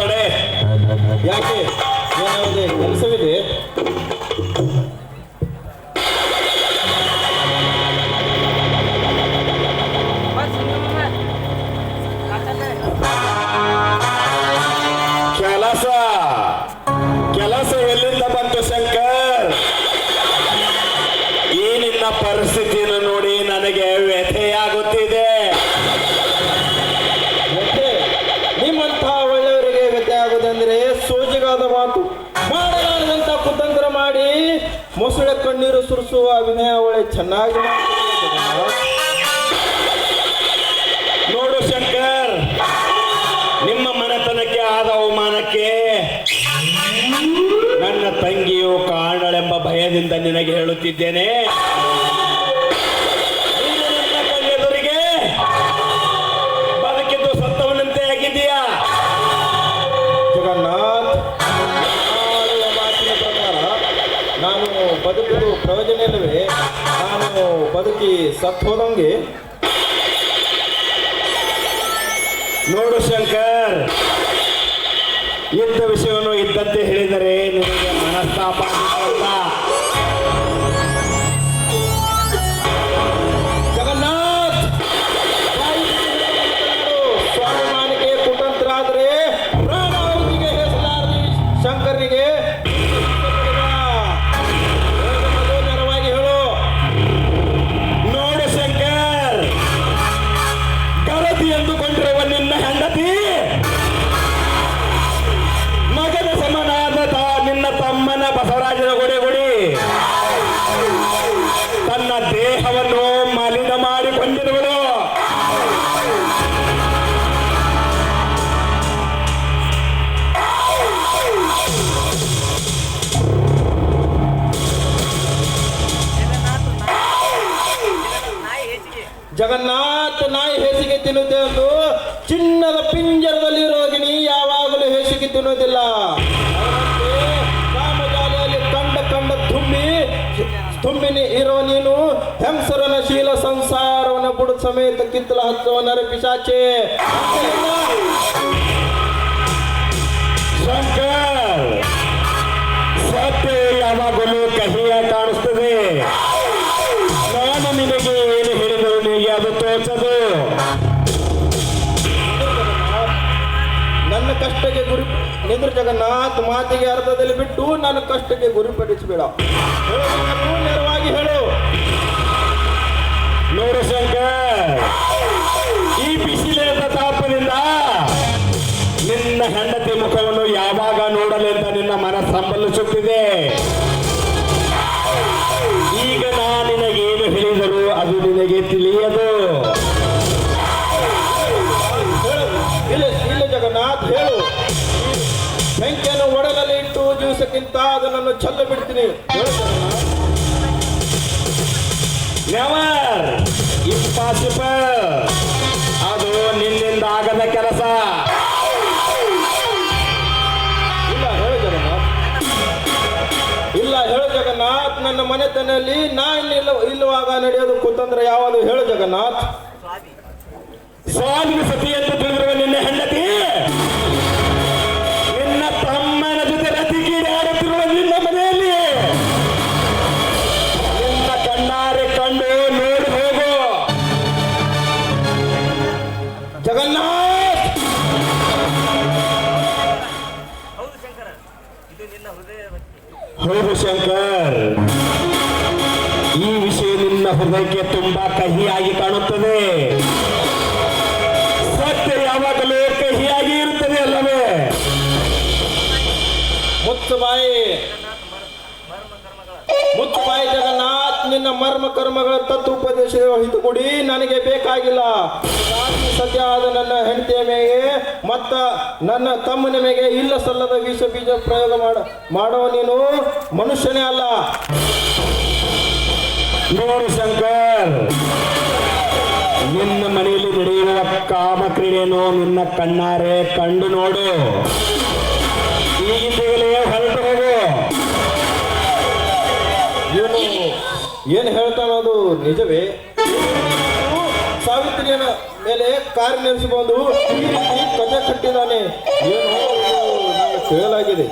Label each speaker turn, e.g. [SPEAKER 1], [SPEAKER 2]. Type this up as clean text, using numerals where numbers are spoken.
[SPEAKER 1] ತಡೆ.
[SPEAKER 2] ಯಾಕೆ ಏನಾಗಿದೆ? ಕೆಲಸವಿದೆ?
[SPEAKER 1] ಕೆಲಸ ಕೆಲಸ ಎಲ್ಲಿಂದ ಬಂತು ಶಂಕರ್? ಈ ನಿನ್ನ ಪರಿಸ್ಥಿತಿಯನ್ನು ನೋಡಿ ನನಗೆ ವ್ಯಥೆಯಾಗುತ್ತಿದೆ.
[SPEAKER 2] ನಿಮ್ಮಂತಹ ಒಳ್ಳೆಯವರಿಗೆ ವ್ಯತ್ಯಯ ಆಗುವುದಂದ್ರೆ ಸೋಜಿಗಾದ ಮಾತು. ಮಾಡಲಾರದಂತ ಕುತಂತ್ರ ಮಾಡಿ ಮೊಸಳೆ ಕಣ್ಣೀರು ಸುರಿಸುವ ಅಭಿನಯ ಒಳ್ಳೆ ಚೆನ್ನಾಗಿ
[SPEAKER 1] ನೋಡು ಶಂಕರ್, ನಿಮ್ಮ ಮನೆತನಕ್ಕೆ ಆದ ಅವಮಾನಕ್ಕೆ ನನ್ನ ತಂಗಿಯು ಕಾರಣಳೆಂಬ ಭಯದಿಂದ ನಿನಗೆ ಹೇಳುತ್ತಿದ್ದೇನೆ. ಎದುರಿಗೆ ಬದುಕಿದ್ದು ಸತ್ತವನಂತೆ ಆಗಿದೆಯಾ?
[SPEAKER 2] ಜಗನ್ನಾಥ್, ಮಾತಿನ ಪ್ರಕಾರ ನಾನು ಬದುಕುವುದು ಪ್ರಯೋಜನ ಇಲ್ಲವೇ? ನಾನು ಬದುಕಿ ಸತ್ತು ಹೋದಂಗೆ.
[SPEAKER 1] ನೋಡು ಶಂಕರ್, ಇದ್ದ ವಿಷಯವನ್ನು ಇದ್ದಂತೆ ಹೇಳಿದರೆ ನಿನಗೆ ಮನಸ್ತಾಪ ಆಗುತ್ತಲ್ಲ.
[SPEAKER 2] ಜಗನ್ನಾಥ್, ಸ್ವಾಭಿಮಾನಿಗೆ ಕುತಂತ್ರ ಆದ್ರೆ ಪ್ರಾಣಾಹುತಿಗೆ ಹೆಸರಾರದಿ ಶಂಕರನಿಗೆ ನೆರವಾಗಿ ಹೇಳು.
[SPEAKER 1] ನೋಡು ಶಂಕರ್, ಗರತಿ ಎಂದುಕೊಂಡಿರುವ ನಿನ್ನ ಹೆಂಡತಿ ಮಗನ ಸಮನಾದ ನಿನ್ನ ತಮ್ಮನ ಬಸವರಾಜನ ಗುಡಿ ತನ್ನ ದೇಹವನ್ನು ಮಲಿನ ಮಾಡಿಕೊಂಡಿರುವಳು.
[SPEAKER 2] ಜಗನ್ನಾಥ, ನಾಯಿ ಹೇಸಿಗೆ ತಿನ್ನುತ್ತೆ ಎಂದು ಚಿನ್ನದ ಪಿಂಜರದಲ್ಲಿರೋ ಗಿಣಿ ಯಾವಾಗಲೂ ಹೇಸಿಗೆ ತಿನ್ನುವುದಿಲ್ಲ. ಕಾಮಜಾಲಿಯಲ್ಲಿ ಕಂಡ ತುಂಬಿನಿ ಇರೋ ನೀನು ಹೆಂಸರನ ಶೀಲ ಸಂಸಾರವನ್ನ ಬುಡು ಸಮೇತ ಕಿತ್ತಲ ಹಚ್ಚುವನರ ಪಿಶಾಚೆ.
[SPEAKER 1] ಶಂಕರ್, ಸತ್ಯ ಯಾವಾಗಲೂ ಕಹಿಯ ಕಾಣಿಸ್ತದೆ. ನಾನು ನಿನಗೆ ಏನು ಹೇಳಿದರು ನಿನಗೆ ಅದು ತೋಚದು.
[SPEAKER 2] ನನ್ನ ಕಷ್ಟಕ್ಕೆ ಗುರಿ ನಿಂದ್ರ ಜಗನ್ನಾಥ್, ಮಾತಿಗೆ ಅರ್ಧದಲ್ಲಿ ಬಿಟ್ಟು ನನ್ನ ಕಷ್ಟಕ್ಕೆ ಗುರಿಪಡಿಸಬೇಡ. ನೇರವಾಗಿ ಹೇಳು.
[SPEAKER 1] ನೋಡು ಶಂಕರ್, ಈ ಬಿಸಿಲಿನ ತಾಪದಿಂದ ನಿನ್ನ ಹೆಂಡತಿ ಮುಖವನ್ನು ಯಾವಾಗ ನೋಡಲೆಂತ ನಿನ್ನ ಮನಸ್ಸಂಬಲಿಸುತ್ತಿದೆ. ಈಗ ನಾನು ನಿನಗೇನು ಹೇಳಿದರೂ ಅದು ನಿನಗೆ ತಿಳಿಯದು.
[SPEAKER 2] ಇಲ್ಲ ಜಗನ್ನಾಥ್, ಹೇಳು. ಬೆಂಕಿಯನ್ನು ಒಡಲಲ್ಲಿ ಇಟ್ಟು ಜೀವಿಸಕ್ಕಿಂತ ಅದನ್ನು ಚೆಲ್ಲ ಬಿಡ್ತೀನಿ.
[SPEAKER 1] Never impossible. ಅದು ನಿನ್ನಿಂದ ಆಗದ ಕೆಲಸ.
[SPEAKER 2] ಇಲ್ಲ ಹೇಳು ಜಗನ್ನಾಥ್, ನನ್ನ ಮನೆತನಲ್ಲಿ ಇಲ್ಲವಾಗ ನಡೆಯೋದು ಕುತಂತ್ರ ಯಾವುದು? ಹೇಳು ಜಗನ್ನಾಥ್.
[SPEAKER 1] ಸ್ವಾಮಿ ಸತಿ ಅಂತ ತಿಳಿದಿರುವ ನಿನ್ನ ಹೆಂಡತಿ ನಿನ್ನ ತಮ್ಮನ ಜೊತೆ ರತಿಗೀಡಾಡುತ್ತಿರುವ ನಿನ್ನ ಮನೆಯಲ್ಲಿ ನಿನ್ನ ಕಣ್ಣಾರೆ ಕಂಡು ನೋಡಿ ಹೋಗು.
[SPEAKER 2] ಜಗನ್ನಾಥ್,
[SPEAKER 1] ಹೌದು ಶಂಕರ್, ಈ ವಿಷಯ ನಿನ್ನ ಹೃದಯಕ್ಕೆ ತುಂಬಾ ಕಹಿಯಾಗಿ ಕಾಣುತ್ತದೆ. ಸತ್ಯ ಯಾವಾಗಲೂ ಕಹಿಯಾಗಿ ಇರುತ್ತದೆ ಅಲ್ಲವೇ?
[SPEAKER 2] ಮುತ್ತು ಬಾಯಿ ಜಗನ್ನಾಥ್, ನಿನ್ನ ಮರ್ಮ ಕರ್ಮಗಳ ತತ್ವೋಪದೇಶ ಹಿತುಕೊಡಿ ನನಗೆ ಬೇಕಾಗಿಲ್ಲ. ಸದ್ಯ ಆದ ನನ್ನ ಹೆಂಡತಿಯ ಮೇಲೆ ಮತ್ತ ನನ್ನ ತಮ್ಮನ ಮೇಲೆ ಇಲ್ಲ ಸಲ್ಲದ ವಿಷ ಬೀಜ ಪ್ರಯೋಗ ಮಾಡೋ ನೀನು ಮನುಷ್ಯನೇ ಅಲ್ಲ.
[SPEAKER 1] ನೋಡು ಶಂಕರ್, ನಿನ್ನ ಮನೆಯಲ್ಲಿ ನಡೆಯುವ ಕಾಮ ಕ್ರೀಡೆಯನ್ನು ನಿನ್ನ ಕಣ್ಣಾರೆ ಕಂಡು ನೋಡು. ಈಗಿಂದಲೇ ಹೊರಟು ಹೋಗು.
[SPEAKER 2] ಇವನು ಏನು ಹೇಳ್ತಾನೋದು ನಿಜವೇ? ಸಾವಿತ್ರಿಯ ಮೇಲೆ ಕಾರ್ಯನಿರ್ವಹಿಸಬಹುದು ಈ ರೀತಿ ಕಥೆ ಕಟ್ಟಿದ್ದಾನೆ. ಏನು ಕೇಳಲಾಗಿದೆ